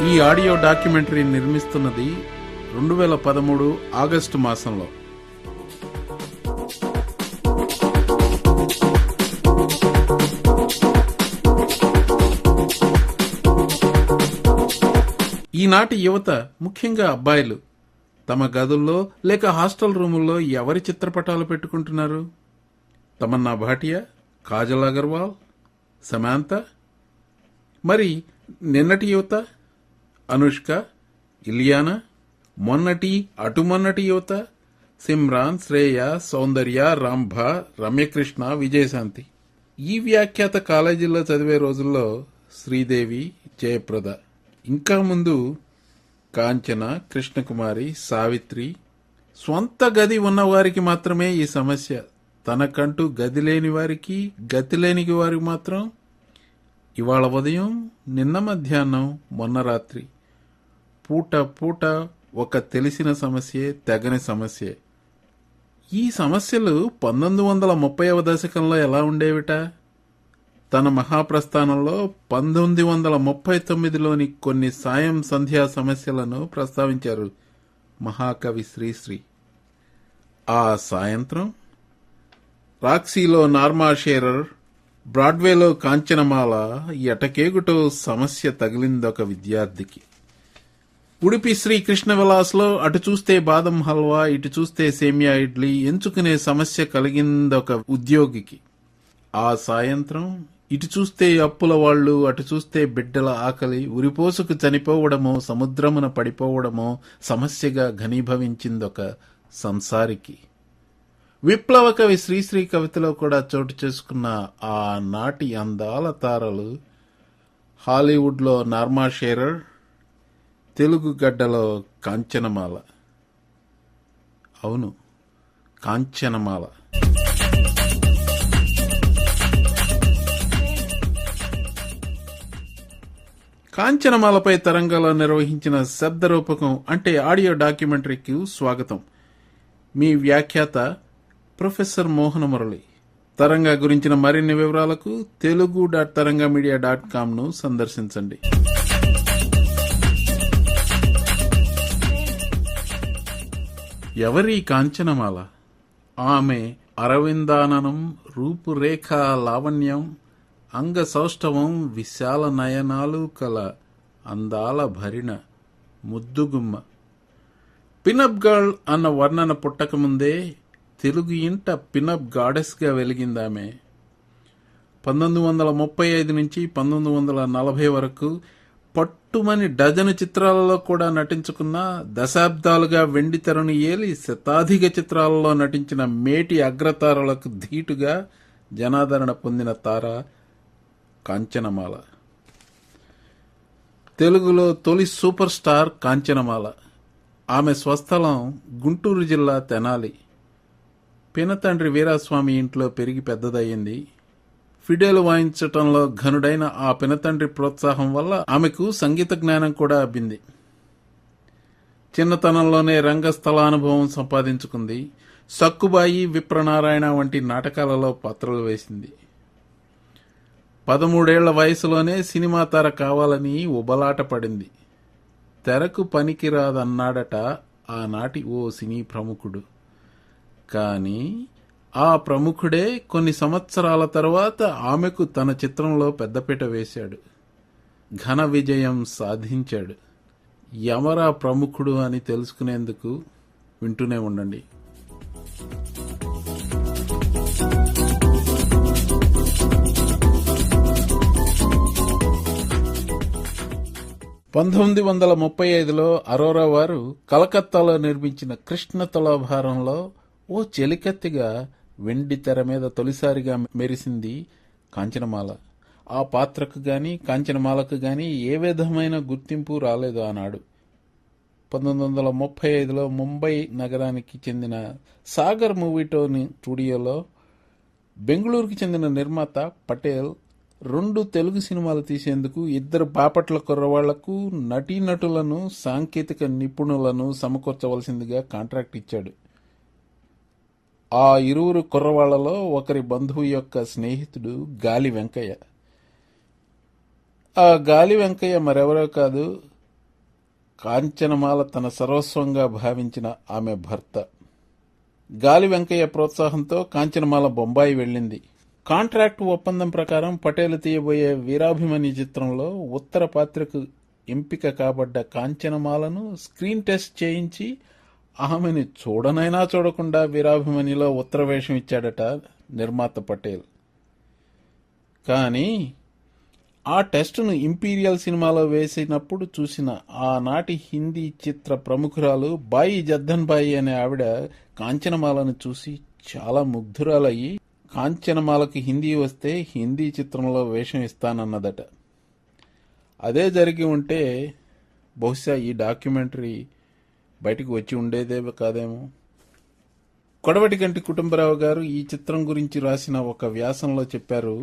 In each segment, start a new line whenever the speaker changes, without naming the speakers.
ఈ audio documentary నిర్మిస్తున్నది 2013 August మాసంలో. ఈనాటి యువత, ముఖ్యంగా అబ్బాయిలు, తమ గదుల్లో లేక హాస్టల్ రూముల్లో ఎవరి చిత్రపటాలు పెట్టుకుంటున్నారు? తమన్నా భాటియా, కాజల్ అగర్వాల్, సమాంత? మరి నిన్నటి యువత అనుష్క, ఇలియానా? మొన్నటి యువత సిమ్రాన్, శ్రేయ, సౌందర్య, రంభ, రమ్యకృష్ణ, విజయశాంతి. ఈ వ్యాఖ్యాత కాలేజీల్లో చదివే రోజుల్లో శ్రీదేవి, జయప్రద, ఇంకా ముందు కాంచన, కృష్ణకుమారి, సావిత్రి. స్వంత గది ఉన్నవారికి మాత్రమే ఈ సమస్య. తనకంటూ గది లేని వారికి, గతి లేని వారికి మాత్రం ఇవాళ ఉదయం, నిన్న మధ్యాహ్నం, మొన్న రాత్రి, పూట పూట ఒక తెలిసిన సమస్యే, తెగని సమస్యే. ఈ సమస్యలు 1930వ దశకంలో ఎలా ఉండేవిట? తన మహాప్రస్థానంలో 1939లోని కొన్ని సాయం సంధ్యా సమస్యలను ప్రస్తావించారు మహాకవి శ్రీశ్రీ. ఆ సాయంత్రం రాక్సీలో నార్మా షేరర్, బ్రాడ్వేలో కాంచనమాల ఎటకేగుటో సమస్య తగిలిందొక విద్యార్థికి. ఉడిపి శ్రీ కృష్ణ విలాస్లో అటు చూస్తే బాదం హల్వా, ఇటు చూస్తే సేమియా ఇడ్లీ ఎంచుకునే సమస్య కలిగిందొక ఉద్యోగికి. ఆ సాయంత్రం ఇటు చూస్తే అప్పుల వాళ్లు, అటు చూస్తే బిడ్డల ఆకలి ఉరిపోసుకు చనిపోవడమో, సముద్రమున పడిపోవడమో సమస్యగా ఘనీభవించిందొక సంసారికి. విప్లవ కవి శ్రీశ్రీ కవితలో కూడా చోటు చేసుకున్న ఆ నాటి అందాల తారలు హాలీవుడ్లో నార్మా షేరర్, తెలుగు గడ్డలో కాంచనమాల. అవును, కాంచనమాల. కాంచనమాలపై తరంగాలో నిర్వహించిన శబ్దరూపకం అంటే ఆడియో డాక్యుమెంటరీకి స్వాగతం. మీ వ్యాఖ్యాత ప్రొఫెసర్ మోహన మురళి. తరంగా గురించిన మరిన్ని వివరాలకు telugu.tarangamedia.com ను సందర్శించండి. ఎవరి కాంచనమాల? ఆమె అరవిందాననం, రూపురేఖా లావణ్యం, అంగ సౌష్ఠవం, విశాల నయనాలు కల అందాల భరిణ ముద్దుగుమ్మ. పినప్ గర్ల్ అన్న వర్ణన పుట్టకముందే తెలుగు ఇంట పినప్ గాడెస్గా వెలిగిందామె. 1935 నుంచి 1940 వరకు పట్టుమని డజను చిత్రాలలో కూడా నటించుకున్న, దశాబ్దాలుగా వెండి తెరను ఏలి శతాధిక చిత్రాలలో నటించిన మేటి అగ్రతారలకు ధీటుగా జనాదరణ పొందిన తార కాంచనమాల. తెలుగులో తొలి సూపర్ స్టార్ కాంచనమాల. ఆమె స్వస్థలం గుంటూరు జిల్లా తెనాలి. పినతండ్రి వీరాస్వామి ఇంట్లో పెరిగి పెద్దదయ్యింది. ఫిడేలు వాయించటంలో ఘనుడైన ఆ పినతండ్రి ప్రోత్సాహం వల్ల ఆమెకు సంగీత జ్ఞానం కూడా అబ్బింది. చిన్నతనంలోనే రంగస్థలానుభవం సంపాదించుకుంది. సక్కుబాయి, విప్రనారాయణ వంటి నాటకాలలో పాత్రలు వేసింది. 13 ఏళ్ల వయసులోనే సినిమా తార కావాలని ఉబలాట పడింది. తెరకు పనికిరాదన్నాడట ఆనాటి ఓ సినీ ప్రముఖుడు. కానీ ఆ ప్రముఖుడే కొన్ని సంవత్సరాల తరువాత ఆమెకు తన చిత్రంలో పెద్దపీట వేశాడు. ఘన విజయం సాధించాడు. ఎవరా ప్రముఖుడు అని తెలుసుకునేందుకు వింటూనే ఉండండి. పంతొమ్మిది 1935లో అరోరా వారు కలకత్తాలో నిర్మించిన కృష్ణ తులాభారంలో ఓ చెలికత్తిగా వెండి తెర మీద తొలిసారిగా మెరిసింది కాంచనమాల. ఆ పాత్రకు గాని, కాంచనమాలకు గాని ఏ విధమైన గుర్తింపు రాలేదు ఆనాడు. 1935లో ముంబై నగరానికి చెందిన సాగర్ మూవీటోన్ స్టూడియోలో బెంగళూరుకి చెందిన నిర్మాత పటేల్ 2 తెలుగు సినిమాలు తీసేందుకు 2 బాపట్ల కుర్రవాళ్లకు నటీనటులను, సాంకేతిక నిపుణులను సమకూర్చవలసిందిగా కాంట్రాక్ట్ ఇచ్చాడు. ఆ 2 కుర్రవాళ్లలో ఒకరి బంధువు యొక్క స్నేహితుడు గాలి వెంకయ్య. ఆ గాలి వెంకయ్య మరెవరో కాదు, కాంచనమాల తన సర్వస్వంగా భావించిన ఆమె భర్త. గాలి వెంకయ్య ప్రోత్సాహంతో కాంచనమాల బొంబాయి వెళ్ళింది. కాంట్రాక్టు ఒప్పందం ప్రకారం పటేల్ తీయబోయే వీరాభిమన్యు చిత్రంలో ఉత్తర పాత్రకు ఎంపిక కాబడ్డ కాంచనమాలను స్క్రీన్ టెస్ట్ చేయించి ఆమెని చూడనైనా చూడకుండా వీరాభిమన్యులో ఉత్తర వేషం ఇచ్చాడట నిర్మాత పటేల్. కానీ ఆ టెస్టును ఇంపీరియల్ సినిమాలో వేసినప్పుడు చూసిన ఆనాటి హిందీ చిత్ర ప్రముఖురాలు బాయి జద్దన్ బాయి అనే ఆవిడ కాంచనమాలను చూసి చాలా ముగ్ధురాలయ్యి కాంచనమాలకు హిందీ వస్తే హిందీ చిత్రంలో వేషం ఇస్తానన్నదట. అదే జరిగి ఉంటే బహుశా ఈ డాక్యుమెంటరీ బయటకు వచ్చి ఉండేదే కాదేమో. కొడవటిగంటి కుటుంబరావు గారు ఈ చిత్రం గురించి రాసిన ఒక వ్యాసంలో చెప్పారు,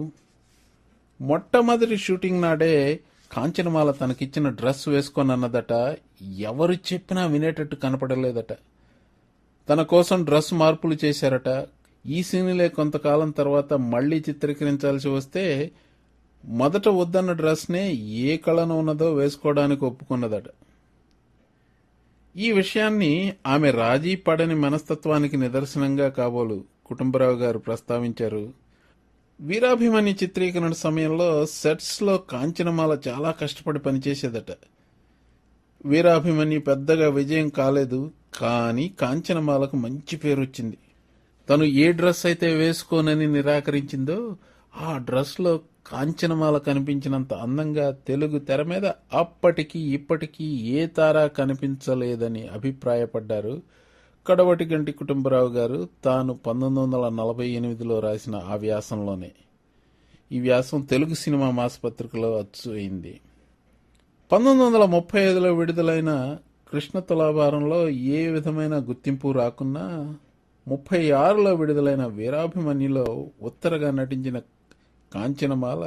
మొట్టమొదటి షూటింగ్ నాడే కాంచనమాల తనకిచ్చిన డ్రెస్ వేసుకోనన్నదట. ఎవరు చెప్పినా వినేటట్టు కనపడలేదట. తన కోసం డ్రెస్ మార్పులు చేశారట. ఈ సీన్లే కొంతకాలం తర్వాత మళ్లీ చిత్రీకరించాల్సి వస్తే మొదట వద్దన్న డ్రెస్నే ఏ కళను ఉన్నదో వేసుకోవడానికి ఒప్పుకున్నదట. ఈ విషయాన్ని ఆమె రాజీ పడని మనస్తత్వానికి నిదర్శనంగా కాబోలు కుటుంబరావు గారు ప్రస్తావించారు. వీరాభిమన్యు చిత్రీకరణ సమయంలో సెట్స్లో కాంచనమాల చాలా కష్టపడి పనిచేసేదట. వీరాభిమన్యు పెద్దగా విజయం కాలేదు, కానీ కాంచనమాలకు మంచి పేరు వచ్చింది. తను ఏ డ్రెస్ అయితే వేసుకోనని నిరాకరించిందో ఆ డ్రెస్లో కాంచనమాల కనిపించినంత అందంగా తెలుగు తెర మీద అప్పటికి ఇప్పటికీ ఏ తారా కనిపించలేదని అభిప్రాయపడ్డారు కడవటిగంటి కుటుంబరావు గారు తాను 1948లో రాసిన ఆ వ్యాసంలోనే. ఈ వ్యాసం తెలుగు సినిమా మాసపత్రికలో అచ్చు అయింది. 1935లో విడుదలైన కృష్ణ తులాభారంలో ఏ విధమైన గుర్తింపు రాకున్నా 36లో విడుదలైన వీరాభిమన్యులో ఉత్తరగా నటించిన కాంచనమాల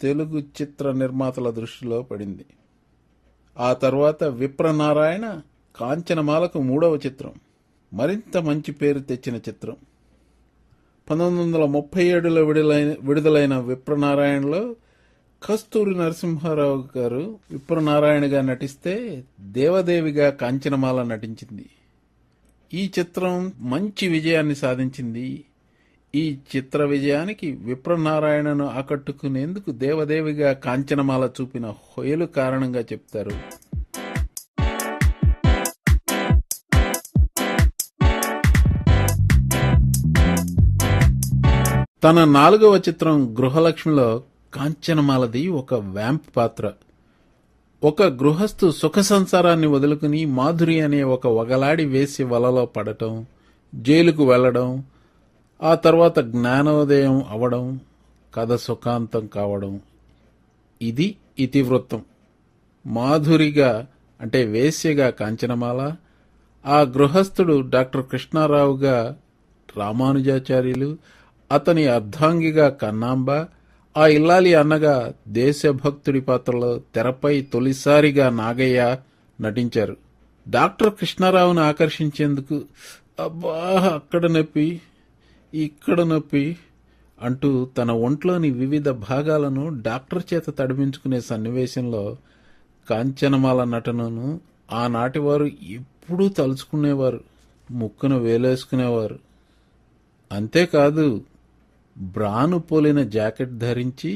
తెలుగు చిత్ర నిర్మాతల దృష్టిలో పడింది. ఆ తర్వాత విప్రనారాయణ కాంచనమాలకు 3వ చిత్రం, మరింత మంచి పేరు తెచ్చిన చిత్రం. 1937లో విడుదలైన విప్రనారాయణలో కస్తూరి నరసింహారావు గారు విప్రనారాయణగా నటిస్తే దేవదేవిగా కాంచనమాల నటించింది. ఈ చిత్రం మంచి విజయాన్ని సాధించింది. ఈ చిత్ర విజయానికి విప్రనారాయణను ఆకట్టుకునేందుకు దేవదేవిగా కాంచనమాల చూపిన హొయలు కారణంగా చెప్తారు. తన 4వ చిత్రం గృహలక్ష్మిలో కాంచనమాలది ఒక వ్యాంప్ పాత్ర. ఒక గృహస్థు సుఖ సంసారాన్ని వదులుకుని మాధురి అనే ఒక వగలాడి వేసి వలలో పడటం, జైలుకు వెళ్లడం, ఆ తర్వాత జ్ఞానోదయం అవడం, కథ సుఖాంతం కావడం, ఇది ఇతివృత్తం. మాధురిగా అంటే వేశ్యగా కాంచనమాల, ఆ గృహస్థుడు డాక్టర్ కృష్ణారావుగా రామానుజాచార్యులు, అతని అర్ధాంగిగా కన్నాంబ, ఆ ఇల్లాలి అన్నగా దేశభక్తుడి పాత్రలో తెరపై తొలిసారిగా నాగయ్య నటించారు. డాక్టర్ కృష్ణారావును ఆకర్షించేందుకు అబ్బా అక్కడ నొప్పి ఇక్కడ నొప్పి అంటూ తన ఒంట్లోని వివిధ భాగాలను డాక్టర్ చేత తడిపించుకునే సన్నివేశంలో కాంచనమాల నటనను ఆనాటివారు ఎప్పుడూ తలుచుకునేవారు, ముక్కున వేలేసుకునేవారు. అంతేకాదు, బ్రాను పోలిన జాకెట్ ధరించి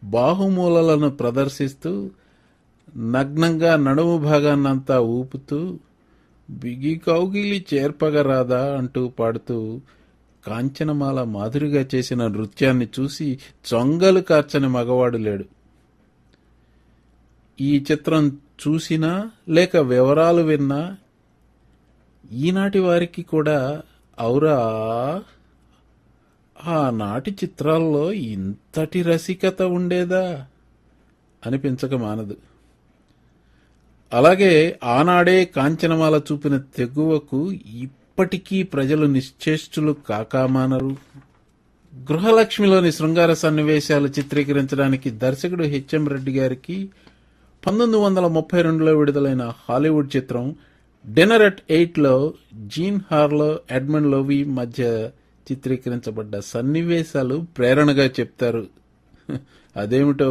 బాహుమూలలను ప్రదర్శిస్తూ నగ్నంగా నడుము భాగాన్నంతా ఊపుతూ బిగి కౌగిలి చేర్పగరాదా అంటూ పాడుతూ కాంచనమాల మాధురిగా చేసిన నృత్యాన్ని చూసి చొంగలు కార్చని మగవాడు లేడు. ఈ చిత్రం చూసినా లేక వివరాలు విన్నా ఈనాటి వారికి కూడా ఔరా ఆనాటి చిత్రాల్లో ఇంతటి రసికత ఉండేదా అనిపించక మానదు. అలాగే ఆనాడే కాంచనమాల చూపిన తెగువకు ఇప్పటికీ ప్రజలు నిశ్చేష్టులు కాకామానరు. గృహలక్ష్మిలోని శృంగార సన్నివేశాలు చిత్రీకరించడానికి దర్శకుడు హెచ్ఎం రెడ్డి గారికి 1932లో విడుదలైన హాలీవుడ్ చిత్రం డిన్నర్ ఎట్ 8లో జీన్ హార్లో, ఎడ్మండ్ లోవీ మధ్య చిత్రీకరించబడ్డ సన్నివేశాలు ప్రేరణగా చెప్తారు. అదేమిటో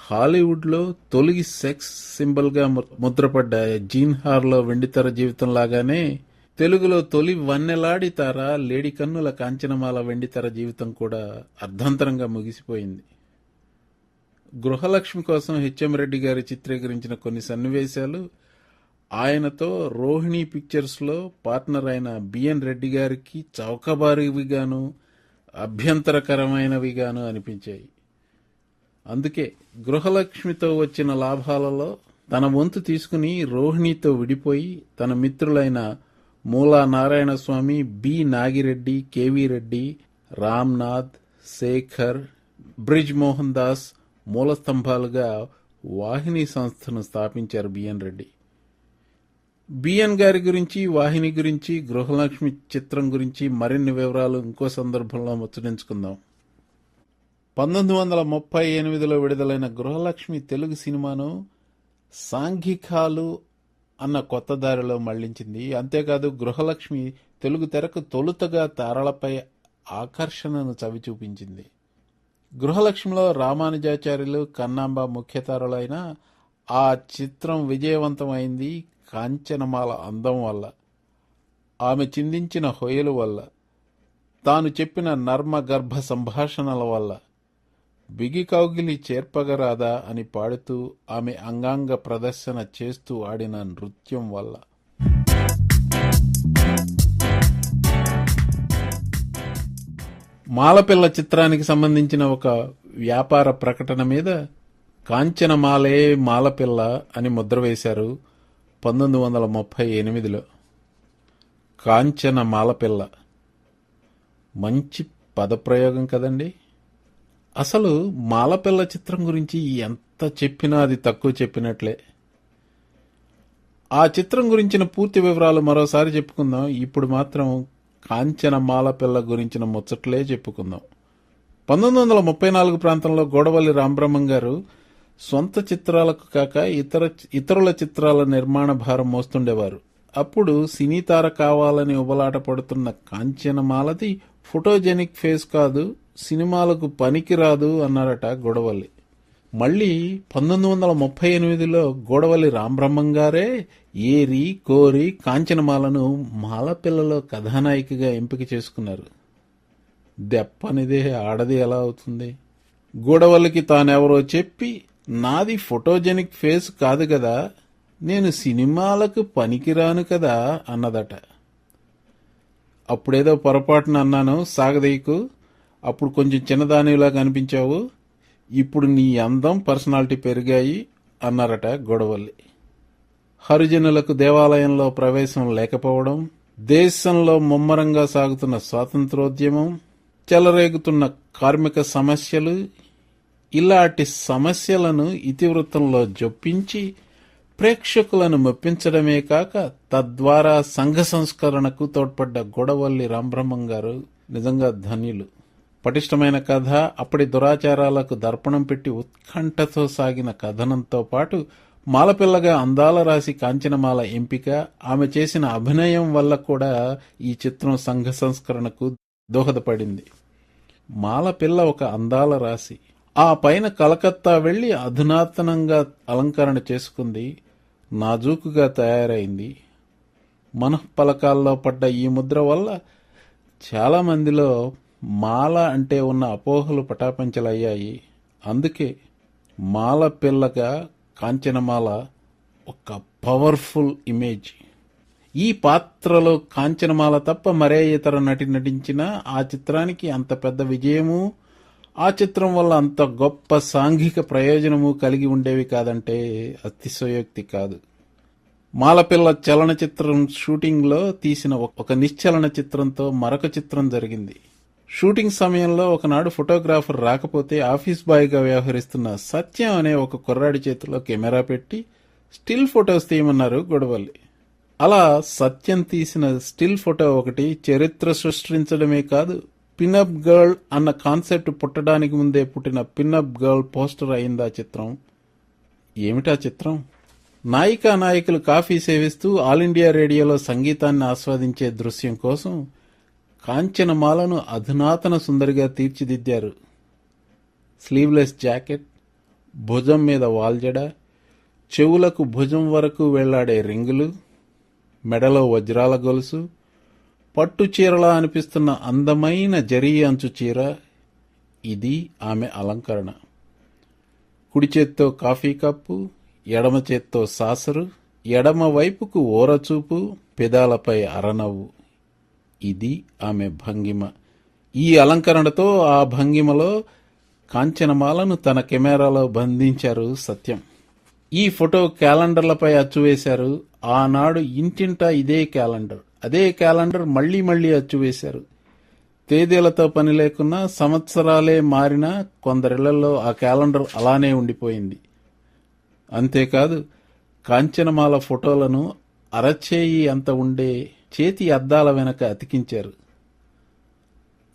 హాలీవుడ్లో తొలి సెక్స్ సింబల్గా ముద్రపడ్డ జీన్ హార్లో వెండితెర జీవితం లాగానే తెలుగులో తొలి వన్నెలాడి తార లేడి కన్నుల కాంచనమాల వెండితెర జీవితం కూడా అర్ధంతరంగా ముగిసిపోయింది. గృహలక్ష్మి కోసం హెచ్ఎం రెడ్డి గారి చిత్రీకరించిన కొన్ని సన్నివేశాలు ఆయనతో రోహిణి పిక్చర్స్లో పార్ట్నర్ అయిన బిఎన్ రెడ్డి గారికి చౌకబారివిగాను అభ్యంతరకరమైనవిగాను అనిపించాయి. అందుకే గృహలక్ష్మితో వచ్చిన లాభాలలో తన వంతు తీసుకుని రోహిణితో విడిపోయి తన మిత్రులైన మూలా నారాయణ స్వామి, బి నాగిరెడ్డి, కెవి రెడ్డి, రామ్నాథ్, శేఖర్, బ్రిజ్ మోహన్ దాస్ మూలస్తంభాలుగా వాహిని సంస్థను స్థాపించారు బిఎన్ రెడ్డి. బిఎన్ గారి గురించి, వాహిని గురించి, గృహలక్ష్మి చిత్రం గురించి మరిన్ని వివరాలు ఇంకో సందర్భంలో ముచ్చటించుకుందాం. 1938లో విడుదలైన గృహలక్ష్మి తెలుగు సినిమాను సాంఘికాలు అన్న కొత్త దారిలో మళ్లించింది. అంతేకాదు గృహలక్ష్మి తెలుగు తెరకు తొలుతగా తారలపై ఆకర్షణను చవిచూపించింది. గృహలక్ష్మిలో రామానుజాచార్యులు, కన్నాంబ ముఖ్య తారలైన ఆ చిత్రం విజయవంతమైంది కాంచనమాల అందం వల్ల, ఆమె చిందించిన హొయలు వల్ల, తాను చెప్పిన నర్మ గర్భ సంభాషణల వల్ల, బిగి కౌగిలి చేర్పగరాదా అని పాడుతూ ఆమె అంగాంగ ప్రదర్శన చేస్తూ ఆడిన నృత్యం వల్ల. మాలపిల్ల చిత్రానికి సంబంధించిన ఒక వ్యాపార ప్రకటన మీద కాంచనమాలే మాలపిల్ల అని ముద్ర వేశారు 1938లో. కాంచన మాలపిల్ల మంచి పదప్రయోగం కదండి. అసలు మాలపిల్ల చిత్రం గురించి ఎంత చెప్పినా అది తక్కువ చెప్పినట్లే. ఆ చిత్రం గురించిన పూర్తి వివరాలు మరోసారి చెప్పుకుందాం. ఇప్పుడు మాత్రం కాంచన మాలపిల్ల గురించిన ముచ్చట్లే చెప్పుకుందాం. 1934 ప్రాంతంలో గోడవల్లి రామబ్రహ్మం గారు సొంత చిత్రాలకు కాక ఇతరుల చిత్రాల నిర్మాణ భారం మోస్తుండేవారు. అప్పుడు సినీ తార కావాలని ఉబలాట పడుతున్న కాంచనమాలది ఫోటోజెనిక్ ఫేస్ కాదు, సినిమాలకు పనికిరాదు అన్నారట గోడవల్లి. మళ్లీ 1938లో గోడవల్లి రామబ్రహ్మం గారే ఏరి కోరి కాంచనమాలను మాలపిల్లలో కథానాయికగా ఎంపిక చేసుకున్నారు. దెప్పనిదే ఆడది ఎలా అవుతుంది? గోడవల్లికి తానెవరో చెప్పి, నాది ఫోటోజెనిక్ ఫేస్ కాదు కదా, నేను సినిమాలకు పనికిరాను కదా అన్నదట. అప్పుడేదో పొరపాటున అన్నాను, సాగదీయకు, అప్పుడు కొంచెం చిన్నదానిలా కనిపించావు, ఇప్పుడు నీ అందం పర్సనాలిటీ పెరిగాయి అన్నారట గోడవల్లి. హరిజనులకు దేవాలయంలో ప్రవేశం లేకపోవడం, దేశంలో ముమ్మరంగా సాగుతున్న స్వాతంత్రోద్యమం, చెలరేగుతున్న కార్మిక సమస్యలు, ఇలాంటి సమస్యలను ఇతివృత్తంలో జొప్పించి ప్రేక్షకులను మెప్పించడమే కాక తద్వారా సంఘ సంస్కరణకు తోడ్పడ్డ గోడవల్లి రామబ్రహ్మం గారు నిజంగా ధన్యులు. పటిష్టమైన కథ, అప్పటి దురాచారాలకు దర్పణం పెట్టి ఉత్కంఠతో సాగిన కథనంతో పాటు మాలపిల్లగా అందాల రాశి కాంచనమాల ఎంపిక, ఆమె చేసిన అభినయం వల్ల కూడా ఈ చిత్రం సంఘ సంస్కరణకు దోహదపడింది. మాలపిల్ల ఒక అందాల రాశి. ఆ పైన కలకత్తా వెళ్లి అధునాతనంగా అలంకరణ చేసుకుంది, నాజూకుగా తయారైంది. మనఃపలకాల్లో పడ్డ ఈ ముద్ర వల్ల చాలామందిలో మాల అంటే ఉన్న అపోహలు పటాపంచలయ్యాయి. అందుకే మాలపిల్లగా కాంచనమాల ఒక పవర్ఫుల్ ఇమేజ్. ఈ పాత్రలో కాంచనమాల తప్ప మరే ఇతర నటి నటించినా ఆ చిత్రానికి అంత పెద్ద విజయము, ఆ చిత్రం వల్ల అంత గొప్ప సాంఘిక ప్రయోజనము కలిగి ఉండేవి కాదంటే అతిశయోక్తి కాదు. మాలపిల్ల చలనచిత్రం షూటింగ్లో తీసిన ఒక నిశ్చలన చిత్రంతో మరొక చిత్రం జరిగింది. షూటింగ్ సమయంలో ఒకనాడు ఫోటోగ్రాఫర్ రాకపోతే ఆఫీస్ బాయ్గా వ్యవహరిస్తున్న సత్యం అనే ఒక కుర్రాడి చేతిలో కెమెరా పెట్టి స్టిల్ ఫొటోస్ తీయమన్నారు గొడవల్లి. అలా సత్యం తీసిన స్టిల్ ఫోటో ఒకటి చరిత్ర సృష్టించడమే కాదు, పిన్అప్ గర్ల్ అన్న కాన్సెప్ట్ పుట్టడానికి ముందే పుట్టిన పిన్అప్ గర్ల్ పోస్టర్ అయిందా చిత్రం. ఏమిటా చిత్రం? నాయికా నాయకులు కాఫీ సేవిస్తూ ఆల్ ఇండియా రేడియోలో సంగీతాన్ని ఆస్వాదించే దృశ్యం కోసం కాంచనమాలను అధునాతన సుందరిగా తీర్చిదిద్దారు. స్లీవ్లెస్ జాకెట్, భుజం మీద వాల్జడ, చెవులకు భుజం వరకు వెళ్లాడే రింగులు, మెడలో వజ్రాల గొలుసు, పట్టు చీరలా అనిపిస్తున్న అందమైన జరీ అంచు చీర. ఇది ఆమె అలంకరణ. కుడి చేత్తో కాఫీ కప్పు, ఎడమ చేత్తో సాసరు, ఎడమ వైపుకు ఓరచూపు, పెదాలపై అరనవ్వు. ఇది ఆమె భంగిమ. ఈ అలంకరణతో ఆ భంగిమలో కాంచనమాలను తన కెమెరాలో బంధించారు సత్యం. ఈ ఫోటో క్యాలెండర్లపై అచ్చువేశారు. ఆనాడు ఇంటింటా ఇదే క్యాలెండర్. అదే క్యాలెండర్ మళ్లీ మళ్లీ అచ్చువేశారు. తేదీలతో పని లేకున్నా, సంవత్సరాలే మారినా కొందరిళ్లలో ఆ క్యాలెండర్ అలానే ఉండిపోయింది. అంతేకాదు, కాంచనమాల ఫోటోలను అరచేయి అంత ఉండే చేతి అద్దాల వెనక అతికించారు.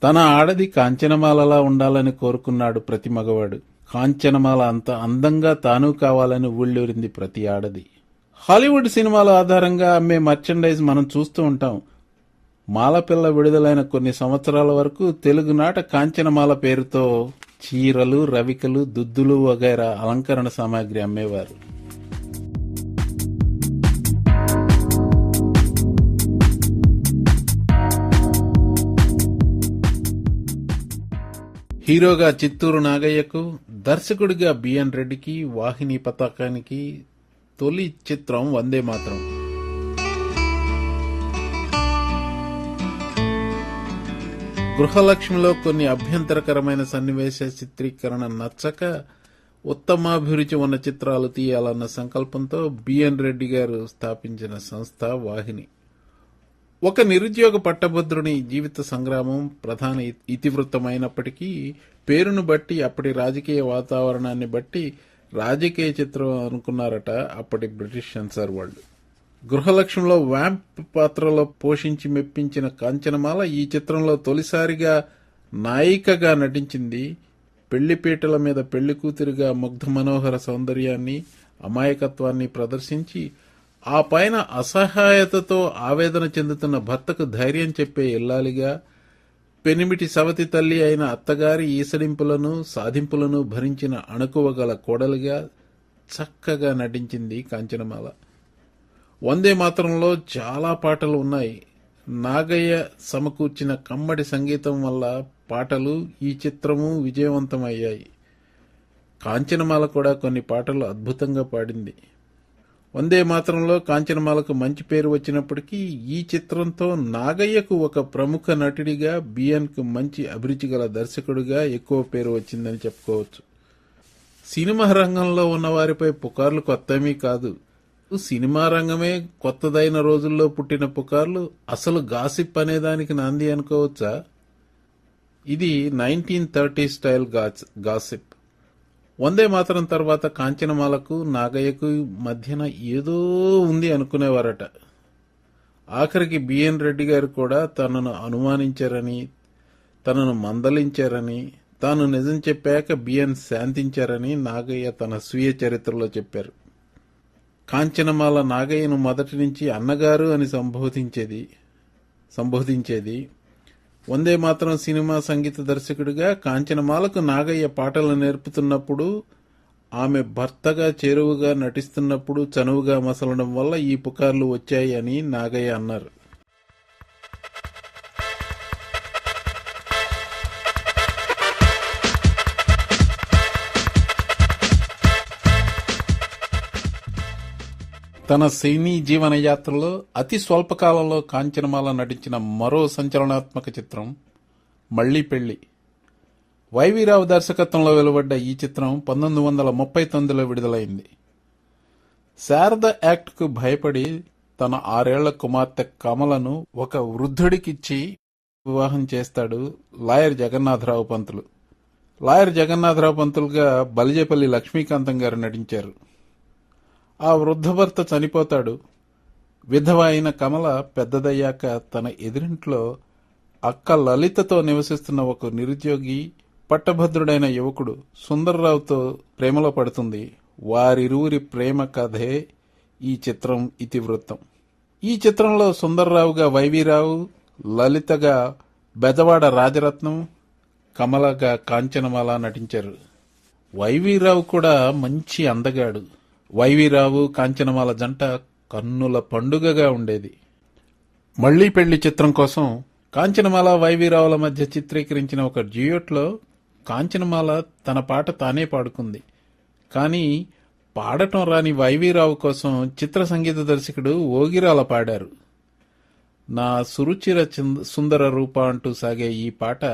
తన ఆడది కాంచనమాలలా ఉండాలని కోరుకున్నాడు ప్రతి మగవాడు. కాంచనమాల అంత అందంగా తాను కావాలని ఊళ్ళూరింది ప్రతి ఆడది. హాలీవుడ్ సినిమాల ఆధారంగా అమ్మే మర్చెండైజ్ మనం చూస్తూ ఉంటాం. మాలపిల్ల విడుదలైన కొన్ని సంవత్సరాల వరకు తెలుగునాట కాంచనమాల పేరుతో చీరలు, రవికలు, దుద్దులు వగైరా అలంకరణ సామాగ్రి అమ్మేవారు. హీరోగా చిత్తూరు నాగయ్యకు, దర్శకుడిగా బిఎన్ రెడ్డికి, వాహిని పతాకానికి తొలి చిత్రం వందే మాతరం. గృహలక్ష్మిలో కొన్ని అభ్యంతరకరమైన సన్నివేశ చిత్రీకరణ నచ్చక ఉత్తమాభిరుచి ఉన్న చిత్రాలు తీయాలన్న సంకల్పంతో బిఎన్ రెడ్డి గారు స్థాపించిన సంస్థ వాహిని. ఒక నిరుద్యోగ పట్టభద్రుని జీవిత సంగ్రామం ప్రధాన ఇతివృత్తమైనప్పటికీ పేరును బట్టి, అప్పటి రాజకీయ వాతావరణాన్ని బట్టి రాజకీయ చిత్రం అనుకున్నారట అప్పటి బ్రిటిష్ సెన్సార్ వాళ్ళు. గృహలక్ష్మిలో వ్యాంప్ పాత్రలో పోషించి మెప్పించిన కాంచనమాల ఈ చిత్రంలో తొలిసారిగా నాయికగా నటించింది. పెళ్లిపీటల మీద పెళ్లి కూతురిగా ముగ్ధ మనోహర సౌందర్యాన్ని, అమాయకత్వాన్ని ప్రదర్శించి ఆ పైన అసహాయతతో ఆవేదన చెందుతున్న భర్తకు ధైర్యం చెప్పే ఇల్లాలిగా, పెనిమిటి సవతి తల్లి అయిన అత్తగారి ఈసడింపులను, సాధింపులను భరించిన అణకువగల కోడలిగా చక్కగా నటించింది కాంచనమాల. వందే మాతరంలో చాలా పాటలు ఉన్నాయి. నాగయ్య సమకూర్చిన కమ్మడి సంగీతం వల్ల పాటలు, ఈ చిత్రము విజయవంతమయ్యాయి. కాంచనమాల కూడా కొన్ని పాటలు అద్భుతంగా పాడింది. వందే మాతరంలో కాంచనమాలకు మంచి పేరు వచ్చినప్పటికీ ఈ చిత్రంతో నాగయ్యకు ఒక ప్రముఖ నటుడిగా, బిఎన్కు మంచి అభిరుచి గల దర్శకుడిగా ఎక్కువ పేరు వచ్చిందని చెప్పుకోవచ్చు. సినిమా రంగంలో ఉన్నవారిపై పుకార్లు కొత్తమీ కాదు. సినిమా రంగమే కొత్తదైన రోజుల్లో పుట్టిన పుకార్లు అసలు గాసిప్ అనేదానికి నాంది అనుకోవచ్చా? ఇది 1930 స్టైల్ గాసిప్. వందే మాతరం తర్వాత కాంచనమాలకు, నాగయ్యకు మధ్యన ఏదో ఉంది అనుకునేవారట. ఆఖరికి బిఎన్ రెడ్డి గారు కూడా తనను అనుమానించారని, తనను మందలించారని, తాను నిజం చెప్పాక బిఎన్ శాంతించారని నాగయ్య తన స్వీయ చరిత్రలో చెప్పారు. కాంచనమాల నాగయ్యను మొదటి నుంచి అన్నగారు అని సంబోధించేది. వందే మాతరం సినిమా సంగీత దర్శకుడిగా కాంచనమాలకు నాగయ్య పాటలు నేర్పుతున్నప్పుడు, ఆమె భర్తగా చేరువుగా నటిస్తున్నప్పుడు చనువుగా మసలడం వల్ల ఈ పుకార్లు వచ్చాయి అని నాగయ్య అన్నారు. తన సినీ జీవన యాత్రలో అతి స్వల్పకాలంలో కాంచనమాల నటించిన మరో సంచలనాత్మక చిత్రం మళ్లీ పెళ్లి. వైవీరావు దర్శకత్వంలో వెలువడ్డ ఈ చిత్రం 1939లో విడుదలైంది. శారద యాక్ట్కు భయపడి తన 6 ఏళ్ల కుమార్తె కమలను ఒక వృద్ధుడికిచ్చి వివాహం చేస్తాడు లాయర్ జగన్నాథరావు పంతులు. లాయర్ జగన్నాథరావు పంతులుగా బలిజేపల్లి లక్ష్మీకాంతం గారు నటించారు. ఆ వృద్ధ భర్త చనిపోతాడు. విధవ అయిన కమల పెద్దదయ్యాక తన ఎదురింట్లో అక్క లలితతో నివసిస్తున్న ఒక నిరుద్యోగి పట్టభద్రుడైన యువకుడు సుందర్రావుతో ప్రేమలో పడుతుంది. వారిరువురి ప్రేమ కథే ఈ చిత్రం ఇతివృత్తం. ఈ చిత్రంలో సుందర్రావుగా వైవీరావు, లలితగా బెజవాడ రాజరత్నం, కమలగా కాంచనమాల నటించారు. వైవీరావు కూడా మంచి అందగాడు. వైవీరావు కాంచనమాల జంట కన్నుల పండుగగా ఉండేది. మళ్లీ పెళ్లి చిత్రం కోసం కాంచనమాల వైవీరావుల మధ్య చిత్రీకరించిన ఒక డ్యూయట్లో కాంచనమాల తన పాట తానే పాడుకుంది. కానీ పాడటం రాని వైవీరావు కోసం చిత్ర సంగీత దర్శకుడు ఓగిరాల పాడారు. నా సురుచిర సుందర రూప అంటూ సాగే ఈ పాట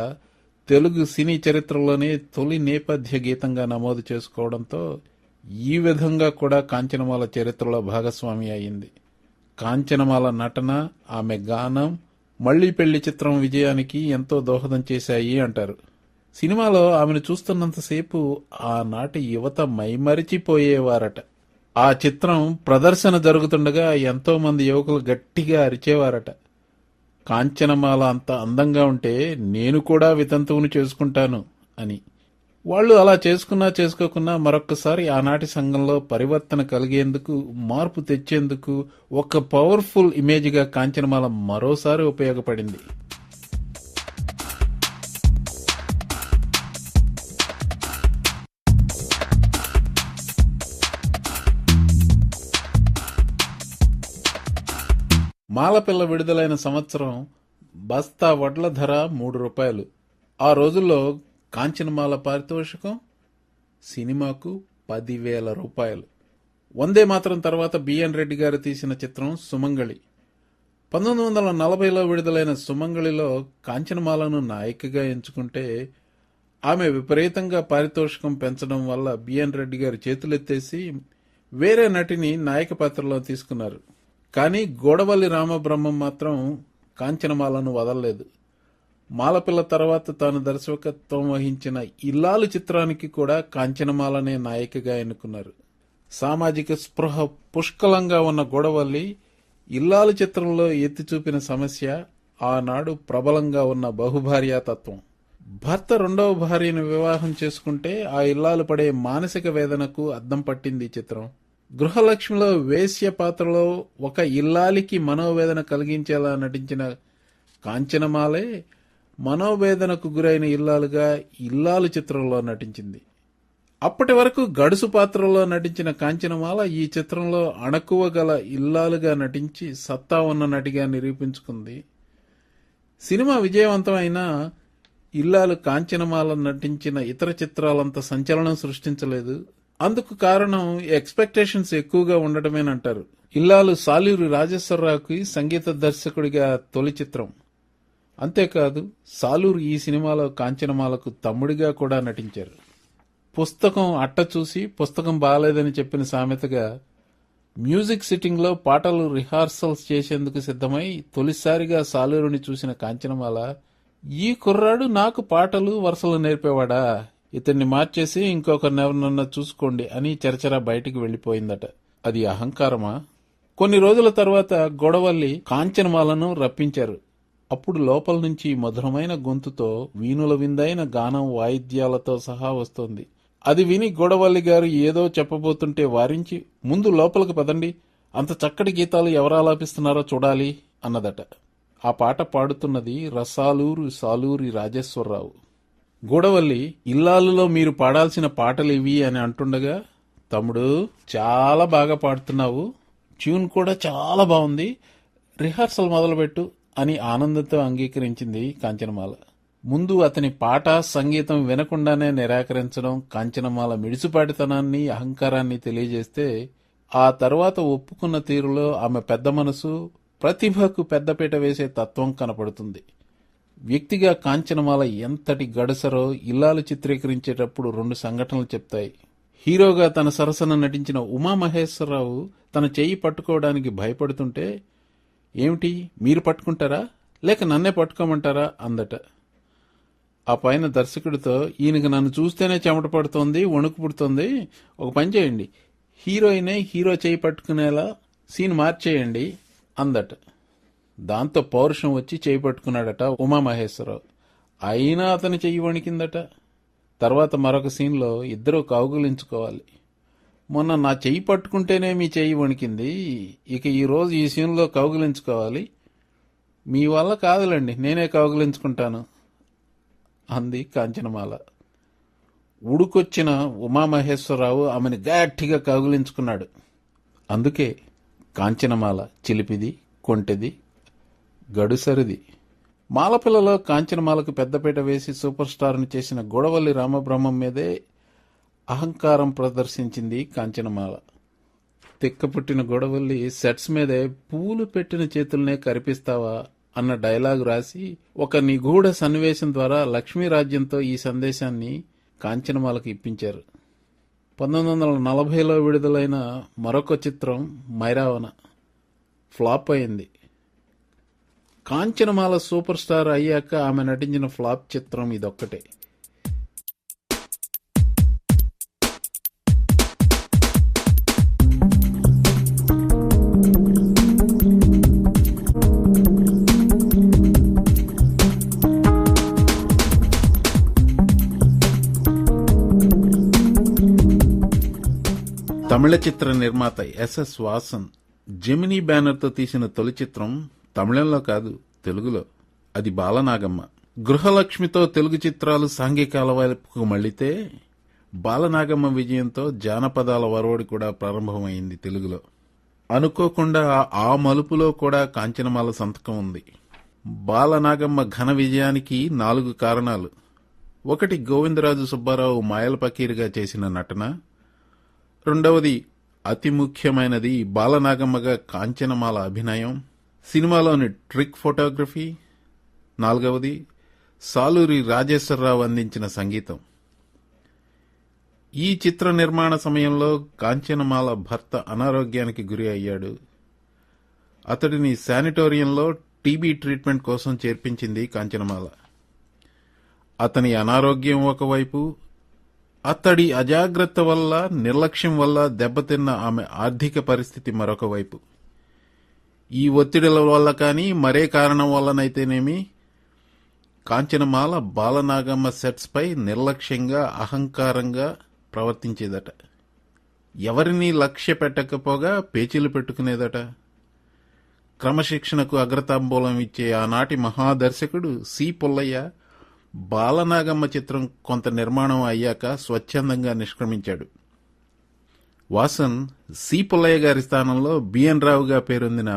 తెలుగు సినీ చరిత్రలోనే తొలి నేపథ్య గీతంగా నమోదు చేసుకోవడంతో ఈ విధంగా కూడా కాంచనమాల చరిత్రలో భాగస్వామి అయింది. కాంచనమాల నటన, ఆమె గానం మళ్లీ పెళ్లి చిత్రం విజయానికి ఎంతో దోహదం చేశాయి అంటారు. సినిమాలో ఆమెను చూస్తున్నంతసేపు ఆనాటి యువత మైమరిచిపోయేవారట. ఆ చిత్రం ప్రదర్శన జరుగుతుండగా ఎంతో మంది యువకులు గట్టిగా అరిచేవారట, కాంచనమాల అంత అందంగా ఉంటే నేను కూడా వితంతువును చేసుకుంటాను అని. వాళ్ళు అలా చేసుకున్నా చేసుకోకున్నా మరొక్కసారి ఆనాటి సంఘంలో పరివర్తన కలిగేందుకు, మార్పు తెచ్చేందుకు ఒక పవర్ఫుల్ ఇమేజ్గా కాంచనమాల మరోసారి ఉపయోగపడింది. మాలపిల్ల విడుదలైన సంవత్సరం బస్తా వడ్ల ధర 3 రూపాయలు. ఆ రోజుల్లో కాంచనమాల పారితోషికం సినిమాకు 10,000 రూపాయలు. వందే మాత్రం తర్వాత బిఎన్ రెడ్డి గారు తీసిన చిత్రం సుమంగళి. 1940లో విడుదలైన సుమంగళిలో కాంచనమాలను నాయికగా ఎంచుకుంటే ఆమె విపరీతంగా పారితోషికం పెంచడం వల్ల బిఎన్ రెడ్డి గారు చేతులెత్తేసి వేరే నటిని నాయక పాత్రలో తీసుకున్నారు. కానీ గోడవల్లి రామబ్రహ్మం మాత్రం కాంచనమాలను వదలలేదు. మాలపిల్ల తర్వాత తాను దర్శకత్వం వహించిన ఇల్లాలు చిత్రానికి కూడా కాంచనమాలనే నాయికగా ఎన్నుకున్నారు. సామాజిక స్పృహ పుష్కలంగా ఉన్న గోడవల్లి ఇల్లాలు చిత్రంలో ఎత్తి చూపిన సమస్య ఆనాడు ప్రబలంగా ఉన్న బహుభార్యాతత్వం. భర్త రెండవ భార్యను వివాహం చేసుకుంటే ఆ ఇల్లాలు పడే మానసిక వేదనకు అద్దం పట్టింది ఈ చిత్రం. గృహలక్ష్మిలో వేశ్య పాత్రలో ఒక ఇల్లాలికి మనోవేదన కలిగించేలా నటించిన కాంచనమాలే మనోవేదనకు గురైన ఇల్లాలుగా ఇల్లాలు చిత్రంలో నటించింది. అప్పటి వరకు గడుసు పాత్రలో నటించిన కాంచనమాల ఈ చిత్రంలో అణకువ గల ఇల్లాలుగా నటించి సత్తా ఉన్న నటిగా నిరూపించుకుంది. సినిమా విజయవంతమైన ఇల్లాలు కాంచనమాల నటించిన ఇతర చిత్రాలంత సంచలనం సృష్టించలేదు. అందుకు కారణం ఎక్స్పెక్టేషన్స్ ఎక్కువగా ఉండటమేనంటారు. ఇల్లాలు సాలూరి రాజేశ్వరరావుకి సంగీత దర్శకుడిగా తొలి చిత్రం. అంతేకాదు సాలూరు ఈ సినిమాలో కాంచనమాలకు తమ్ముడిగా కూడా నటించారు. పుస్తకం అట్ట చూసి పుస్తకం బాగాలేదని చెప్పిన సామెతగా మ్యూజిక్ సిట్టింగ్లో పాటలు రిహార్సల్స్ చేసేందుకు సిద్ధమై తొలిసారిగా సాలూరుని చూసిన కాంచనమాల, ఈ కుర్రాడు నాకు పాటలు వరుసలు నేర్పేవాడా, ఇతన్ని మార్చేసి ఇంకొకరినెవరినన్నా చూసుకోండి అని చరచరా బయటికి వెళ్లిపోయిందట. అది అహంకారమా? కొన్ని రోజుల తర్వాత గొడవల్లి కాంచనమాలను రప్పించారు. అప్పుడు లోపల నుంచి మధురమైన గొంతుతో వీణుల విందైన గానం వాయిద్యాలతో సహా వస్తోంది. అది విని గొడవల్లి గారు ఏదో చెప్పబోతుంటే వారించి, ముందు లోపలికి పదండి, అంత చక్కటి గీతాలు ఎవరాలాపిస్తున్నారో చూడాలి అన్నదట. ఆ పాట పాడుతున్నది రసాలూరు సాలూరి రాజేశ్వరరావు. గూడవల్లి, ఇల్లాలులో మీరు పాడాల్సిన పాటలు ఇవి అని అంటుండగా, తమ్ముడు చాలా బాగా పాడుతున్నావు, ట్యూన్ కూడా చాలా బాగుంది, రిహార్సల్ మొదలుపెట్టు అని ఆనందంతో అంగీకరించింది కాంచనమాల. ముందు అతని పాట సంగీతం వినకుండానే నిరాకరించడం కాంచనమాల మిడిసిపాటితనాన్ని, అహంకారాన్ని తెలియజేస్తే, ఆ తర్వాత ఒప్పుకున్న తీరులో ఆమె పెద్ద మనసు, ప్రతిభకు పెద్దపీట వేసే తత్వం కనపడుతుంది. వ్యక్తిగా కాంచనమాల ఎంతటి గడసరో ఇల్లాలు చిత్రీకరించేటప్పుడు 2 సంఘటనలు చెప్తాయి. హీరోగా తన సరసన నటించిన ఉమామహేశ్వరరావు తన చెయ్యి పట్టుకోవడానికి భయపడుతుంటే, ఏమిటి మీరు పట్టుకుంటారా లేక నన్నే పట్టుకోమంటారా అందట. ఆ పైన దర్శకుడితో, ఈయనకి నన్ను చూస్తేనే చెమట పడుతోంది, వణుకు పుడుతోంది, ఒక పని చేయండి, హీరోయినే హీరో చేయి పట్టుకునేలా సీన్ మార్చేయండి అందట. దాంతో పౌరుషం వచ్చి చేయి పట్టుకున్నాడట ఉమామహేశ్వరరావు. అయినా అతని చెయ్యి వణికిందట. తర్వాత మరొక సీన్లో ఇద్దరూ కౌగులించుకోవాలి. మొన్న నా చెయ్యి పట్టుకుంటేనే మీ చెయ్యి వణికింది, ఇక ఈరోజు ఈ సీన్లో కౌగిలించుకోవాలి, మీ వల్ల కాదులేండి, నేనే కౌగిలించుకుంటాను అంది కాంచనమాల. ఉడుకొచ్చిన ఉమామహేశ్వరరావు ఆమెను గట్టిగా కౌగిలించుకున్నాడు. అందుకే కాంచనమాల చిలిపిది, కొంటెది, గడుసరిది. మాలపిల్లలో కాంచనమాలకు పెద్దపీట వేసి సూపర్ స్టార్ని చేసిన గొడవల్లి రామబ్రహ్మం మీదే అహంకారం ప్రదర్శించింది కాంచనమాల. తిక్కపుట్టిన గొడవల్లి సెట్స్ మీదే పూలు పెట్టిన చేతుల్నే కరిపిస్తావా అన్న డైలాగు రాసి ఒక నిగూఢ సన్నివేశం ద్వారా లక్ష్మీరాజ్యంతో ఈ సందేశాన్ని కాంచనమాలకు ఇప్పించారు. 1940లో విడుదలైన మరొక చిత్రం మైరావన ఫ్లాప్ అయింది. కాంచనమాల సూపర్ స్టార్ అయ్యాక ఆమె నటించిన ఫ్లాప్ చిత్రం ఇదొక్కటే. తమిళ చిత్ర నిర్మాత ఎస్ఎస్ వాసన్ జెమినీ బ్యానర్తో తీసిన తొలి చిత్రం తమిళంలో కాదు, తెలుగులో. అది బాలనాగమ్మ. గృహలక్ష్మితో తెలుగు చిత్రాలు సాంఘికాల వైపుకు మళ్లితే బాలనాగమ్మ విజయంతో జానపదాల వరవడి కూడా ప్రారంభమైంది తెలుగులో. అనుకోకుండా ఆ మలుపులో కూడా కాంచనమాల సంతకం ఉంది. బాలనాగమ్మ ఘన విజయానికి 4 కారణాలు. 1, గోవిందరాజు సుబ్బారావు మాయల పకీరుగా చేసిన నటన. 2వది, అతి ముఖ్యమైనది, బాలనాగమ్మగా కాంచనమాల అభినయం, సినిమాలోని ట్రిక్ ఫోటోగ్రఫీ. 4వది, సాలూరి రాజేశ్వరరావు అందించిన సంగీతం. ఈ చిత్ర నిర్మాణ సమయంలో కాంచనమాల భర్త అనారోగ్యానికి గురి అయ్యాడు. అతడిని శానిటోరియంలో టీబీ ట్రీట్మెంట్ కోసం చేర్పించింది కాంచనమాల. అతని అనారోగ్యం ఒకవైపు, అతడి అజాగ్రత్త వల్ల, నిర్లక్ష్యం వల్ల దెబ్బతిన్న ఆమె ఆర్థిక పరిస్థితి మరొక వైపు. ఈ ఒత్తిడిల వల్ల కానీ మరే కారణం వల్లనైతేనేమి కాంచనమాల బాలనాగమ్మ సెట్స్ పై నిర్లక్ష్యంగా, అహంకారంగా ప్రవర్తించేదట. ఎవరినీ లక్ష్య పెట్టకపోగా పేచీలు పెట్టుకునేదట. క్రమశిక్షణకు అగ్రతాంబూలం ఇచ్చే ఆనాటి మహాదర్శకుడు సి పుల్లయ్య బాలనాగమ్మ చిత్రం కొంత నిర్మాణం అయ్యాక స్వచ్ఛందంగా నిష్క్రమించాడు. వాసన్ సి పుల్లయ్య గారి స్థానంలో బిఎన్ రావుగా పేరొందిన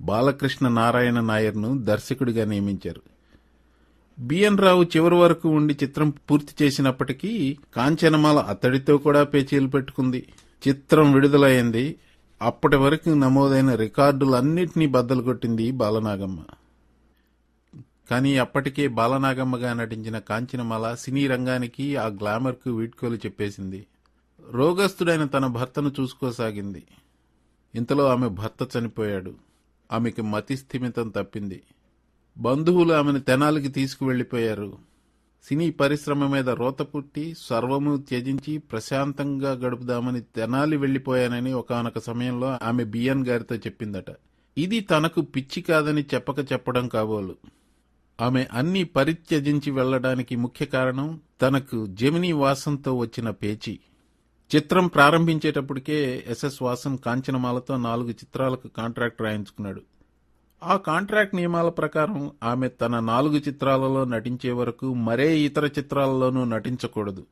బాలకృష్ణ నారాయణ నాయర్ను దర్శకుడిగా నియమించారు. బిఎన్ రావు చివరి వరకు ఉండి చిత్రం పూర్తి చేసినప్పటికీ కాంచనమాల అతడితో కూడా పేచీలు పెట్టుకుంది. చిత్రం విడుదలైంది. అప్పటి వరకు నమోదైన రికార్డులన్నింటినీ బద్దలు కొట్టింది బాలనాగమ్మ. కానీ అప్పటికే బాలనాగమ్మగా నటించిన కాంచనమాల సినీ రంగానికి, ఆ గ్లామర్కు వీడ్కోలు చెప్పేసింది. రోగస్తుడైన తన భర్తను చూసుకోసాగింది. ఇంతలో ఆమె భర్త చనిపోయాడు. ఆమెకి మతి స్థిమితం తప్పింది. బంధువులు ఆమెను తెనాలికి తీసుకువెళ్లిపోయారు. సినీ పరిశ్రమ మీద రోత పుట్టి సర్వము త్యజించి ప్రశాంతంగా గడుపుదామని తెనాలి వెళ్లిపోయానని ఒకానొక సమయంలో ఆమె బిఎన్ గారితో చెప్పిందట. ఇది తనకు పిచ్చి కాదని చెప్పడం కాబోలు. ఆమె అన్ని పరిత్యజించి వెళ్లడానికి ముఖ్య కారణం తనకు జెమినీ వాసన్తో వచ్చిన పేచీ. చిత్రం ప్రారంభించేటప్పటికే ఎస్ఎస్ వాసన్ కాంచనమాలతో 4 చిత్రాలకు కాంట్రాక్ట్ రాయించుకున్నాడు. ఆ కాంట్రాక్ట్ నియమాల ప్రకారం ఆమె తన 4 చిత్రాలలో నటించే వరకు మరే ఇతర చిత్రాలలోనూ నటించకూడదు.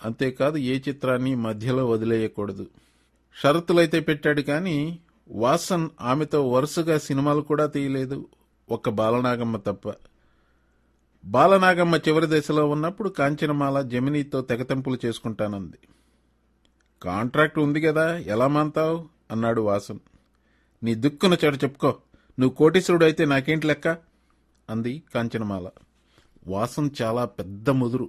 అంతేకాదు, ఏ చిత్రాన్ని మధ్యలో వదిలేయకూడదు. షరతులైతే పెట్టాడు కానీ వాసన్ ఆమెతో వరుసగా సినిమాలు కూడా తీయలేదు, ఒక్క బాలనాగమ్మ తప్ప. బాలనాగమ్మ చివరి దశలో ఉన్నప్పుడు కాంచనమాల జెమినీతో తెగతెంపులు చేసుకుంటానంది. కాంట్రాక్ట్ ఉంది కదా, ఎలా మాంతావు అన్నాడు వాసన్. నీ దిక్కున చెడు చెప్పుకో, నువ్వు కోటీశ్వరుడు అయితే నాకేంటి లెక్క అంది కాంచనమాల. వాసన్ చాలా పెద్ద ముదురు,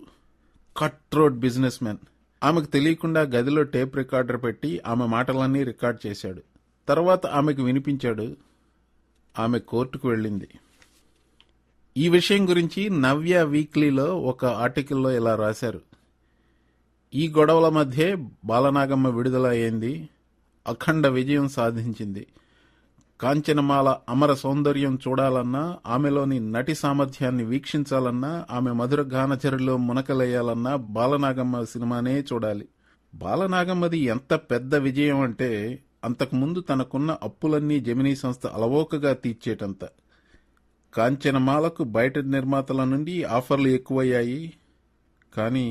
కట్ రోడ్ బిజినెస్ మ్యాన్. ఆమెకు తెలియకుండా గదిలో టేప్ రికార్డర్ పెట్టి ఆమె మాటలన్నీ రికార్డ్ చేశాడు. తర్వాత ఆమెకు వినిపించాడు. ఆమె కోర్టుకు వెళ్ళింది. ఈ విషయం గురించి నవ్య వీక్లీలో ఒక ఆర్టికల్లో ఇలా రాశారు. ఈ గొడవల మధ్యే బాలనాగమ్మ విడుదల అయింది. అఖండ విజయం సాధించింది. కాంచనమాల అమర సౌందర్యం చూడాలన్నా, ఆమెలోని నటి సామర్థ్యాన్ని వీక్షించాలన్నా, ఆమె మధుర గానచరిలో మునకలేయాలన్నా బాలనాగమ్మ సినిమానే చూడాలి. బాలనాగమ్మది ఎంత పెద్ద విజయం అంటే అంతకుముందు తనకున్న అప్పులన్నీ జెమినీ సంస్థ అలవోకగా తీర్చేటంత. కాంచనమాలకు బయట నిర్మాతల నుండి ఆఫర్లు ఎక్కువయ్యాయి. కానీ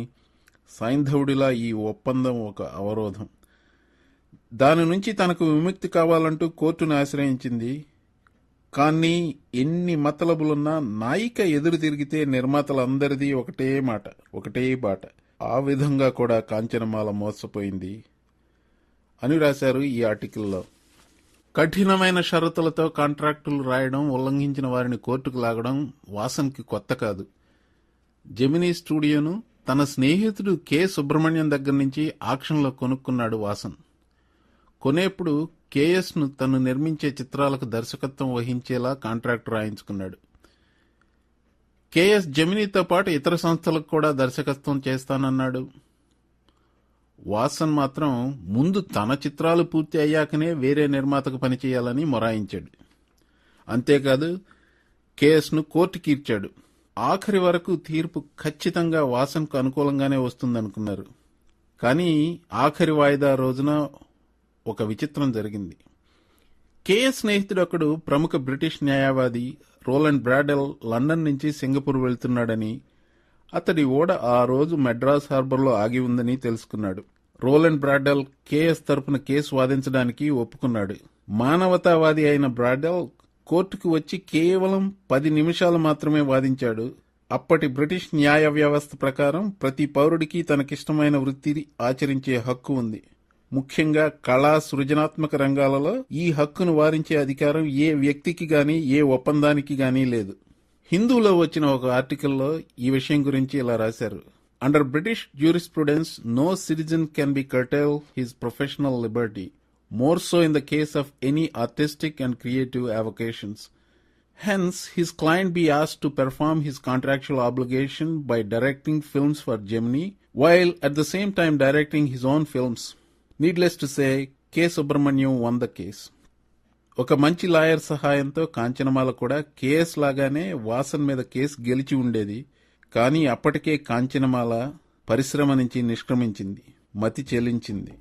సైంధవుడిలా ఈ ఒప్పందం ఒక అవరోధం. దాని నుంచి తనకు విముక్తి కావాలంటూ కోర్టును ఆశ్రయించింది. కానీ ఎన్ని మతలబులున్నా నాయిక ఎదురు తిరిగితే నిర్మాతలందరిది ఒకటే మాట, ఒకటే బాట. ఆ విధంగా కూడా కాంచనమాల మోసపోయింది అని రాశారు ఈ ఆర్టికల్లో. కఠినమైన షరతులతో కాంట్రాక్టులు రాయడం, ఉల్లంఘించిన వారిని కోర్టుకు లాగడం వాసన్కి కొత్త కాదు. జెమినీ స్టూడియోను తన స్నేహితుడు కె సుబ్రహ్మణ్యం దగ్గర నుంచి ఆక్షన్లో కొనుక్కున్నాడు వాసన్. కొనేప్పుడు కేఎస్ను తను నిర్మించే చిత్రాలకు దర్శకత్వం వహించేలా కాంట్రాక్ట్ రాయించుకున్నాడు. కేఎస్ జెమినీతో పాటు ఇతర సంస్థలకు కూడా దర్శకత్వం చేస్తానన్నాడు. వాసన్ మాత్రం ముందు తన చిత్రాలు పూర్తి అయ్యాకనే వేరే నిర్మాతకు పనిచేయాలని మొరాయించాడు. అంతేకాదు కేఎస్ను కోర్టుకి ఇచ్చాడు. ఆఖరి వరకు తీర్పు ఖచ్చితంగా వాసన్కు అనుకూలంగానే వస్తుందనుకున్నారు. కానీ ఆఖరి వాయిదా రోజున ఒక విచిత్రం జరిగింది. కేఎస్ స్నేహితుడు ఒకడు ప్రముఖ బ్రిటిష్ న్యాయవాది రోలండ్ బ్రాడెల్ లండన్ నుంచి సింగపూర్ వెళ్తున్నాడని, అతడి ఓడ ఆ రోజు మెడ్రాస్ హార్బర్లో ఆగి ఉందని తెలుసుకున్నాడు. రోలండ్ బ్రాడెల్ కేఎస్ తరపున కేసు వాదించడానికి ఒప్పుకున్నాడు. మానవతావాది అయిన బ్రాడెల్ కోర్టుకు వచ్చి కేవలం 10 నిమిషాలు మాత్రమే వాదించాడు. అప్పటి బ్రిటిష్ న్యాయ వ్యవస్థ ప్రకారం ప్రతి పౌరుడికి తనకిష్టమైన వృత్తిని ఆచరించే హక్కు ఉంది. ముఖ్యంగా కళా సృజనాత్మక రంగాలలో ఈ హక్కును వారించే అధికారం ఏ వ్యక్తికి గాని ఏ ఒప్పందానికి గానీ లేదు. హిందూలో వచ్చిన ఒక ఆర్టికల్లో ఈ విషయం గురించి ఇలా రాశారు. Under British jurisprudence no citizen can be curtail his professional liberty, more so in the case of any artistic and creative avocations. Hence, his client be asked to perform his contractual obligation by directing films for Gemini, while at the same time directing his own films. Needless to say, K. Subramaniam won the case. ఒక మంచి lawyer సహాయంతో కాంచనమాల కూడా KS లాగానే వాసన్ మీద case గెలిచి ఉండేది. కానీ అప్పటికే కాంచనమాల పరిశ్రమ నుంచి నిష్క్రమించింది, మతి చెల్లించింది.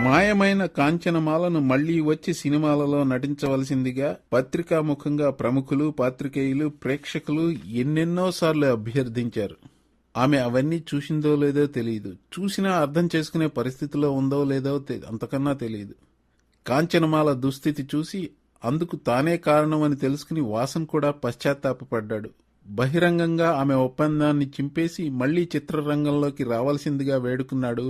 మాయమైన కాంచనమాలను మళ్లీ వచ్చి సినిమాలలో నటించవలసిందిగా పత్రికాముఖంగా ప్రముఖులు, పాత్రికేయులు, ప్రేక్షకులు ఎన్నెన్నోసార్లు అభ్యర్థించారు. ఆమె అవన్నీ చూసిందో లేదో తెలియదు. చూసినా అర్థం చేసుకునే పరిస్థితిలో ఉందో లేదో అంతకన్నా తెలియదు. కాంచనమాల దుస్థితి చూసి అందుకు తానే కారణమని తెలుసుకుని వాసన్ కూడా పశ్చాత్తాపపడ్డాడు. బహిరంగంగా ఆమె ఒప్పందాన్ని చింపేసి మళ్లీ చిత్రరంగంలోకి రావాల్సిందిగా వేడుకున్నాడు.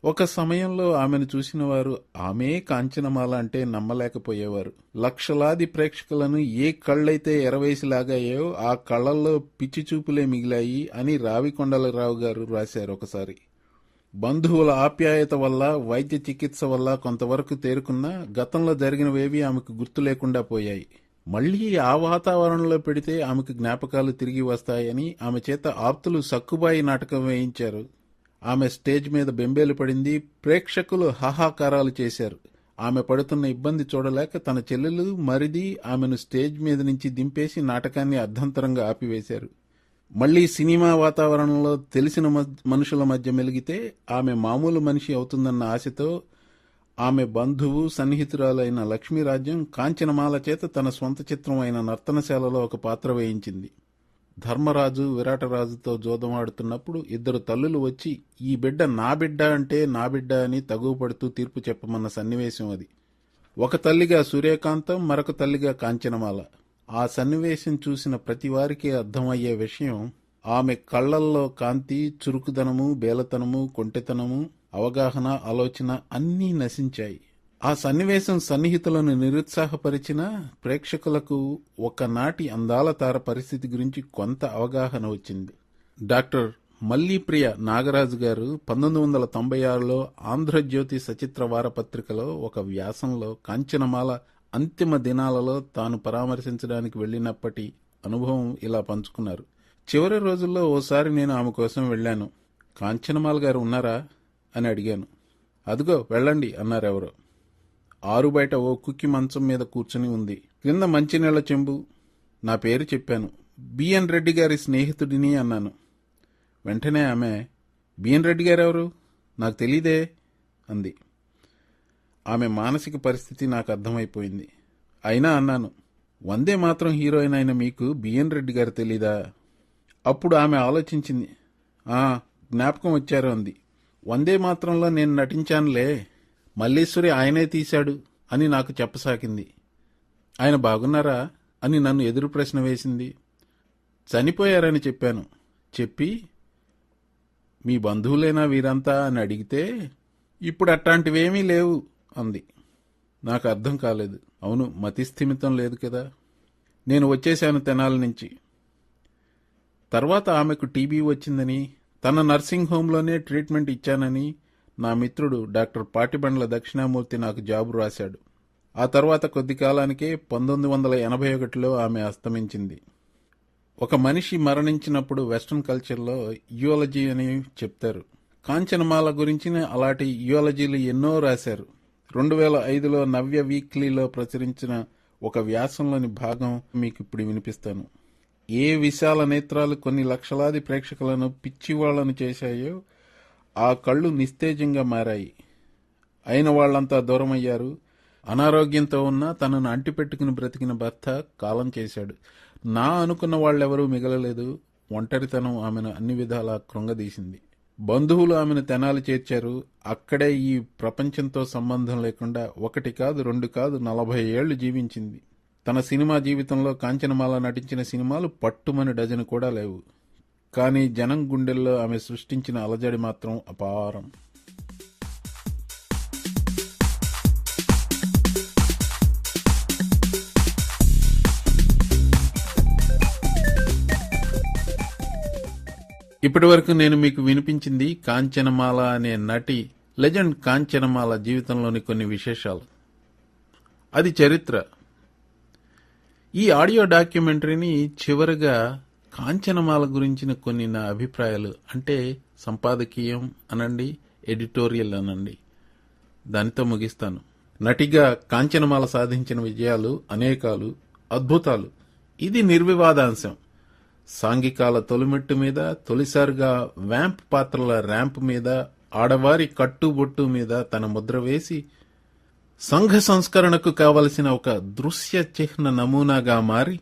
ఒక సమయంలో ఆమెను చూసిన వారు ఆమె కాంచనమాల అంటే నమ్మలేకపోయేవారు. లక్షలాది ప్రేక్షకులను ఏ కళ్ళైతే ఎరవేసిలాగాయో ఆ కళ్ళల్లో పిచ్చి చూపులే మిగిలాయి అని రావికొండలరావు గారు రాశారు ఒకసారి. బంధువుల ఆప్యాయత వల్ల, వైద్య చికిత్స వల్ల కొంతవరకు తేరుకున్నా గతంలో జరిగినవేవి ఆమెకు గుర్తు లేకుండా పోయాయి. మళ్లీ ఆ వాతావరణంలో పెడితే ఆమెకు జ్ఞాపకాలు తిరిగి వస్తాయని ఆమె చేత ఆప్తులు సక్కుబాయి నాటకం వేయించారు. ఆమె స్టేజ్ మీద బెంబేలు పడింది. ప్రేక్షకులు హాహాకారాలు చేశారు. ఆమె పడుతున్న ఇబ్బంది చూడలేక తన చెల్లెలు, మరిది ఆమెను స్టేజ్ మీద నుంచి దింపేసి నాటకాన్ని అర్ధంతరంగా ఆపివేశారు. మళ్లీ సినిమా వాతావరణంలో తెలిసిన మనుషుల మధ్య మెలిగితే ఆమె మామూలు మనిషి అవుతుందన్న ఆశతో ఆమె బంధువు, సన్నిహితురాలైన లక్ష్మీరాజ్యం కాంచనమాల చేత తన స్వంత చిత్రం అయిన నర్తనశాలలో ఒక పాత్ర వేయించింది. ధర్మరాజు విరాటరాజుతో జోదమాడుతున్నప్పుడు 2 తల్లులు వచ్చి ఈ బిడ్డ నా బిడ్డ అంటే నా బిడ్డ అని తగువపడుతూ తీర్పు చెప్పమన్న సన్నివేశం అది. ఒక తల్లిగా సూర్యకాంతం, మరొక తల్లిగా కాంచనమాల. ఆ సన్నివేశం చూసిన ప్రతి వారికి అర్థమయ్యే విషయం ఆమె కళ్లల్లో కాంతి, చురుకుదనము, బేలతనము, కొంటెతనము, అవగాహన, ఆలోచన అన్నీ నశించాయి. ఆ సన్నివేశం సన్నిహితులను నిరుత్సాహపరిచిన ప్రేక్షకులకు ఒకనాటి అందాల తార పరిస్థితి గురించి కొంత అవగాహన వచ్చింది. డాక్టర్ మల్లీప్రియ నాగరాజు గారు 1996లో ఆంధ్రజ్యోతి సచిత్ర వారపత్రికలో ఒక వ్యాసంలో కాంచనమాల అంతిమ దినాలలో తాను పరామర్శించడానికి వెళ్లినప్పటి అనుభవం ఇలా పంచుకున్నారు. చివరి రోజుల్లో ఓసారి నేను ఆమె కోసం వెళ్లాను. కాంచనమాల గారు ఉన్నారా అని అడిగాను. అదిగో వెళ్ళండి అన్నారెవరో. ఆరు బయట ఓ కుక్కి మంచం మీద కూర్చుని ఉంది. క్రింద మంచినీళ్ల చెంబు. నా పేరు చెప్పాను. బిఎన్ రెడ్డి గారి స్నేహితుడిని అన్నాను. వెంటనే ఆమె, బిఎన్ రెడ్డి గారెవరు? నాకు తెలీదే అంది. ఆమె మానసిక పరిస్థితి నాకు అర్థమైపోయింది. అయినా అన్నాను, వందే మాత్రం హీరోయిన్ అయిన మీకు బిఎన్ రెడ్డి గారు తెలీదా? అప్పుడు ఆమె ఆలోచించింది. జ్ఞాపకం వచ్చారు అంది. వందే మాత్రంలో నేను నటించానులే, మల్లీశ్వరి ఆయనే తీశాడు అని నాకు చెప్పసాగింది. ఆయన బాగున్నారా అని నన్ను ఎదురు ప్రశ్న వేసింది. చనిపోయారని చెప్పాను. చెప్పి, మీ బంధువులేనా వీరంతా అని అడిగితే, ఇప్పుడు అట్లాంటివేమీ లేవు అంది. నాకు అర్థం కాలేదు. అవును, మతిస్థిమితం లేదు కదా. నేను వచ్చేశాను తెనాలి నుంచి. తర్వాత ఆమెకు టీబీ వచ్చిందని, తన నర్సింగ్ హోంలోనే ట్రీట్మెంట్ ఇచ్చానని నా మిత్రుడు డాక్టర్ పాటిబండ్ల దక్షిణామూర్తి నాకు జాబు రాశాడు. ఆ తర్వాత కొద్ది కాలానికే 1981లో ఆమె అస్తమించింది. ఒక మనిషి మరణించినప్పుడు వెస్ట్రన్ కల్చర్లో యూయాలజీ అని చెప్తారు. కాంచనమాల గురించిన అలాంటి యూయాలజీలు ఎన్నో రాశారు. 2005లో నవ్య వీక్లీలో ప్రచురించిన ఒక వ్యాసంలోని భాగం మీకు ఇప్పుడు వినిపిస్తాను. ఏ విశాల నేత్రాలు కొన్ని లక్షలాది ప్రేక్షకులను పిచ్చివాళ్లను చేశాయో ఆ కళ్ళు నిస్తేజంగా మారాయి. అయిన వాళ్లంతా దూరమయ్యారు. అనారోగ్యంతో ఉన్నా తనను అంటిపెట్టుకుని బ్రతికిన భర్త కాలం చేశాడు. నా అనుకున్న వాళ్ళెవరూ మిగలలేదు. ఒంటరితనం ఆమెను అన్ని విధాలా కృంగదీసింది. బంధువులు ఆమెను తెనాలి చేర్చారు. అక్కడే ఈ ప్రపంచంతో సంబంధం లేకుండా 1 కాదు 2 కాదు 40 ఏళ్లు జీవించింది. తన సినిమా జీవితంలో కాంచనమాల నటించిన సినిమాలు పట్టుమని డజను కూడా లేవు. కానీ జనం గుండెల్లో ఆమె సృష్టించిన అలజడి మాత్రం అపారం. ఇప్పటి వరకు నేను మీకు వినిపించింది కాంచనమాల అనే నటి లెజెండ్ కాంచనమాల జీవితంలోని కొన్ని విశేషాలు. అది చరిత్ర. ఈ ఆడియో డాక్యుమెంటరీని చివరగా కాంచనమాల గురించిన కొన్ని నా అభిప్రాయాలు, అంటే సంపాదకీయం అనండి, ఎడిటోరియల్ అనండి, దానితో ముగిస్తాను. నటిగా కాంచనమాల సాధించిన విజయాలు అనేకాలు, అద్భుతాలు. ఇది నిర్వివాదాంశం. సాంఘికాల తొలిమెట్టు మీద, తొలిసారిగా వ్యాంప్ పాత్రల ర్యాంప్ మీద, ఆడవారి కట్టుబొట్టు మీద తన ముద్ర వేసి సంఘ సంస్కరణకు కావలసిన ఒక దృశ్య చిహ్న నమూనాగా మారి,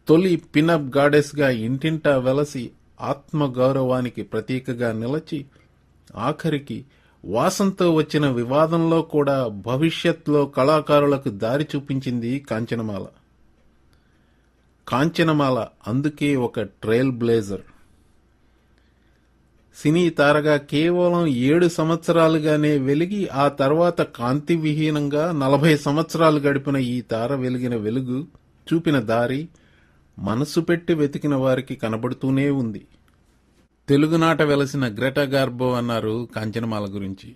తొలి పినప్ గాడెస్గా ఇంటింటా వెలసి ఆత్మగౌరవానికి ప్రతీకగా నిలచి, ఆఖరికి వాసంతో వచ్చిన వివాదంలో కూడా భవిష్యత్లో కళాకారులకు దారి చూపించింది కాంచనమాల. కాంచనమాల అందుకే ఒక ట్రైల్ బ్లేజర్. సినీ తారగా కేవలం 7 సంవత్సరాలుగానే వెలిగి ఆ తర్వాత కాంతి విహీనంగా 40 సంవత్సరాలు గడిపిన ఈ తార వెలిగిన వెలుగు, చూపిన దారి మనసు పెట్టి వెతికిన వారికి కనబడుతూనే ఉంది. తెలుగునాట వెలసిన గ్రెటా గార్బో అన్నారు కాంచనమాల గురించి.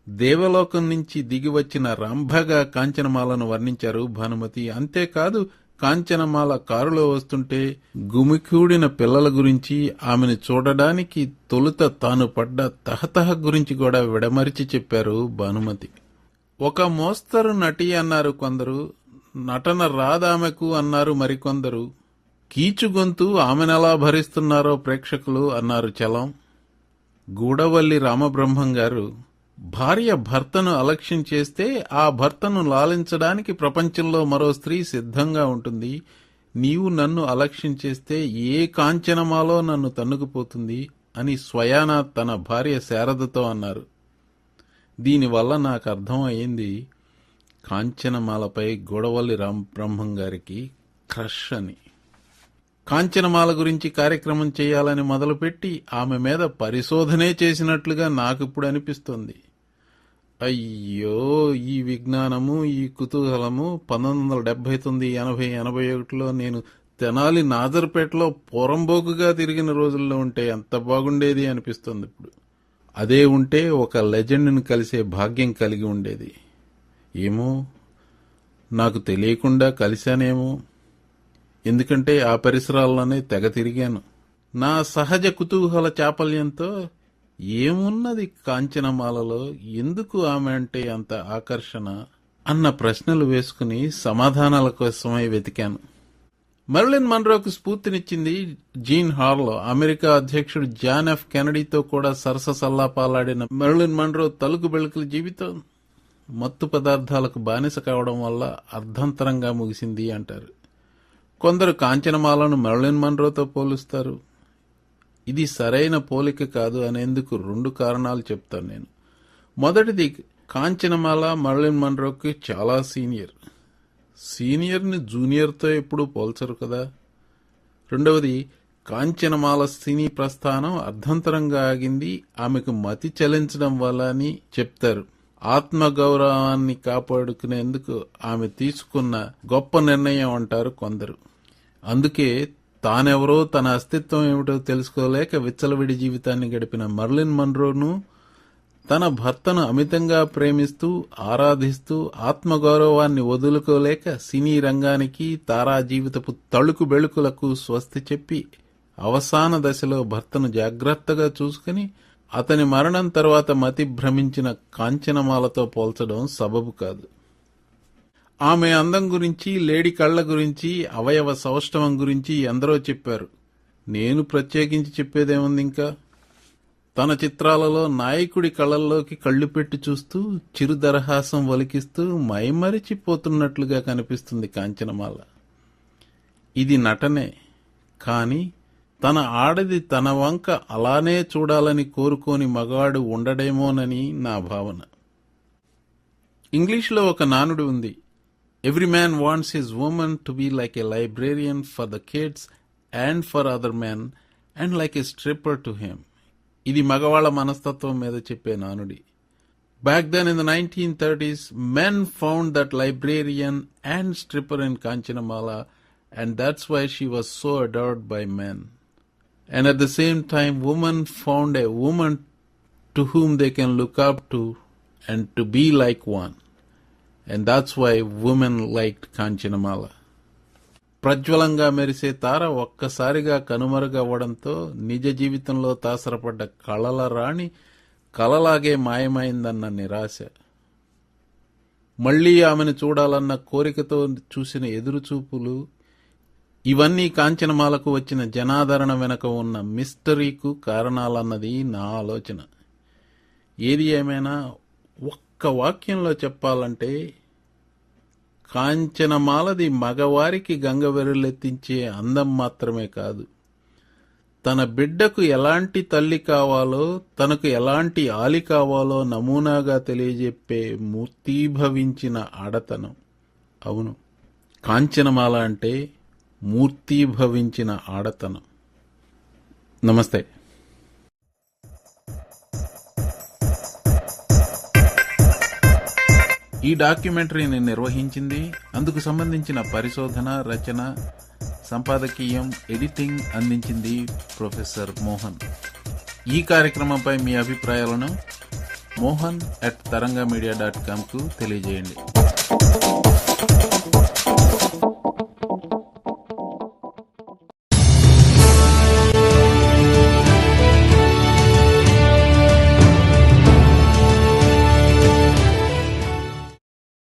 దేవలోకం నుంచి దిగివచ్చిన రంభగా కాంచనమాలను వర్ణించారు భానుమతి. అంతేకాదు, కాంచనమాల కారులో వస్తుంటే గుమికూడిన పిల్లల గురించి, ఆమెను చూడడానికి తొలుత తాను పడ్డ తహతహ గురించి కూడా విడమరిచి చెప్పారు భానుమతి. ఒక మోస్తరు నటి అన్నారు కొందరు, నటన రాదామెకు అన్నారు మరికొందరు, కీచుగొంతు ఆమెనెలా భరిస్తున్నారో ప్రేక్షకులు అన్నారు చలం. గూడవల్లి రామబ్రహ్మం గారు, భార్య భర్తను అలక్ష్యం చేస్తే ఆ భర్తను లాలించడానికి ప్రపంచంలో మరో స్త్రీ సిద్ధంగా ఉంటుంది. నీవు నన్ను అలక్ష్యం చేస్తే ఏ కాంచనమాలో నన్ను తన్నుకుపోతుంది అని స్వయాన తన భార్య శారదతో అన్నారు. దీనివల్ల నాకు అర్థం అయింది, కాంచనమాలపై గూడవల్లి రామబ్రహ్మం గారికి క్రష్ అని. కాంచనమాల గురించి కార్యక్రమం చేయాలని మొదలుపెట్టి ఆమె మీద పరిశోధనే చేసినట్లుగా నాకిప్పుడు అనిపిస్తోంది. అయ్యో, ఈ విజ్ఞానము, ఈ కుతూహలము 1979, 80, 81లో నేను తెనాలి నాజర్పేటలో పొరంబోకుగా తిరిగిన రోజుల్లో ఉంటే ఎంత బాగుండేది అనిపిస్తుంది ఇప్పుడు. అదే ఉంటే ఒక లెజెండ్ని కలిసే భాగ్యం కలిగి ఉండేది. ఏమో, నాకు తెలియకుండా కలిశానేమో. ఎందుకంటే ఆ పరిసరాల్లోనే తెగ తిరిగాను. నా సహజ కుతూహల చాపల్యంతో ఏమున్నది కాంచనమాలలో, ఎందుకు ఆమె అంటే అంత ఆకర్షణ అన్న ప్రశ్నలు వేసుకుని సమాధానాల కోసమై వెతికాను. మెర్లిన్ మన్రోకు స్ఫూర్తినిచ్చింది జీన్ హార్లో. అమెరికా అధ్యక్షుడు జాన్ ఎఫ్ కెనడీతో కూడా సరస సల్లాపాలాడిన మెర్లిన్ మన్రో తలుకు బెళుకుల జీవితం మత్తు పదార్థాలకు బానిస కావడం వల్ల అర్ధంతరంగా ముగిసింది అంటారు. కొందరు కాంచనమాలను మెర్లిన్ మన్రోతో పోలుస్తారు. ఇది సరైన పోలిక కాదు అనేందుకు 2 కారణాలు చెప్తాను నేను. మొదటిది, కాంచనమాల మెర్లిన్ మన్రోకి చాలా సీనియర్ని జూనియర్తో ఎప్పుడూ పోల్చరు కదా. రెండవది, కాంచనమాల సినీ ప్రస్థానం అర్ధంతరంగా ఆగింది ఆమెకు మతి చలించడం వల్ల అని చెప్తారు. ఆత్మగౌరవాన్ని కాపాడుకునేందుకు ఆమె తీసుకున్న గొప్ప నిర్ణయం అంటారు కొందరు. అందుకే తానెవరో తన అస్తిత్వం ఏమిటో తెలుసుకోలేక విచ్చలవిడి జీవితాన్ని గడిపిన మెర్లిన్ మన్రోను తన భర్తను అమితంగా ప్రేమిస్తూ ఆరాధిస్తూ ఆత్మగౌరవాన్ని వదులుకోలేక సినీ రంగానికి తారా జీవితపు తళుకు బెళుకులకు స్వస్తి చెప్పి అవసాన దశలో భర్తను జాగ్రత్తగా చూసుకుని అతని మరణం తర్వాత మతి భ్రమించిన కాంచనమాలతో పోల్చడం సబబు కాదు. ఆమె అందం గురించి, లేడి కళ్ల గురించి, అవయవ సౌష్ఠవం గురించి ఎందరో చెప్పారు. నేను ప్రత్యేకించి చెప్పేదేముంది ఇంకా. తన చిత్రాలలో నాయకుడి కళ్ళల్లోకి కళ్ళు పెట్టి చూస్తూ చిరుదరహాసం ఒలికిస్తూ మైమరిచిపోతున్నట్లుగా కనిపిస్తుంది కాంచనమాల. ఇది నటనే, కాని తన ఆడది తన వంక అలానే చూడాలని కోరుకోని మగాడు ఉండడేమోనని నా భావన. ఇంగ్లీష్లో ఒక నానుడి ఉంది, every man wants his woman to be like a librarian for the kids and for other men and like a stripper to him. ఇది మగవాళ్ల మనస్తత్వం మీద చెప్పే నానుడి. Back then in the 1930s, men found that librarian and stripper in Kanchanamala, and that's why she was so adored by men. And at the same time, women found a woman to whom they can look up to and to be like one. And that's why women liked Kanchanamala. ప్రజ్వలంగా మెరిసే తార ఒక్కసారిగా కనుమరుగవ్వడంతో నిజ జీవితంలో తాసరపడ్డ కళల రాణి కలలాగే మాయమైందన్న నిరాశ, మళ్లీ ఆమెను చూడాలన్న కోరికతో చూసిన ఎదురుచూపులు, ఇవన్నీ కాంచనమాలకు వచ్చిన జనాదరణ వెనక ఉన్న మిస్టరీకు కారణాలన్నది నా ఆలోచన. ఏది ఏమైనా ఒక్క వాక్యంలో చెప్పాలంటే, కాంచనమాలది మగవారికి గంగవెర్రెలెత్తించే అందం మాత్రమే కాదు, తన బిడ్డకు ఎలాంటి తల్లి కావాలో, తనకు ఎలాంటి ఆలి కావాలో నమూనాగా తెలియజెప్పే మూర్తీభవించిన ఆడతనం. అవును, కాంచనమాల అంటే మూర్తీభవించిన ఆడతనం. నమస్తే. ఈ డాక్యుమెంటరీని నిర్వహించింది, అందుకు సంబంధించిన పరిశోధన, రచన, సంపాదకీయం, ఎడిటింగ్ అందించింది ప్రొఫెసర్ మోహన్. ఈ కార్యక్రమంపై మీ అభిప్రాయాలను mohan@tarangamedia.com కు తెలియజేయండి.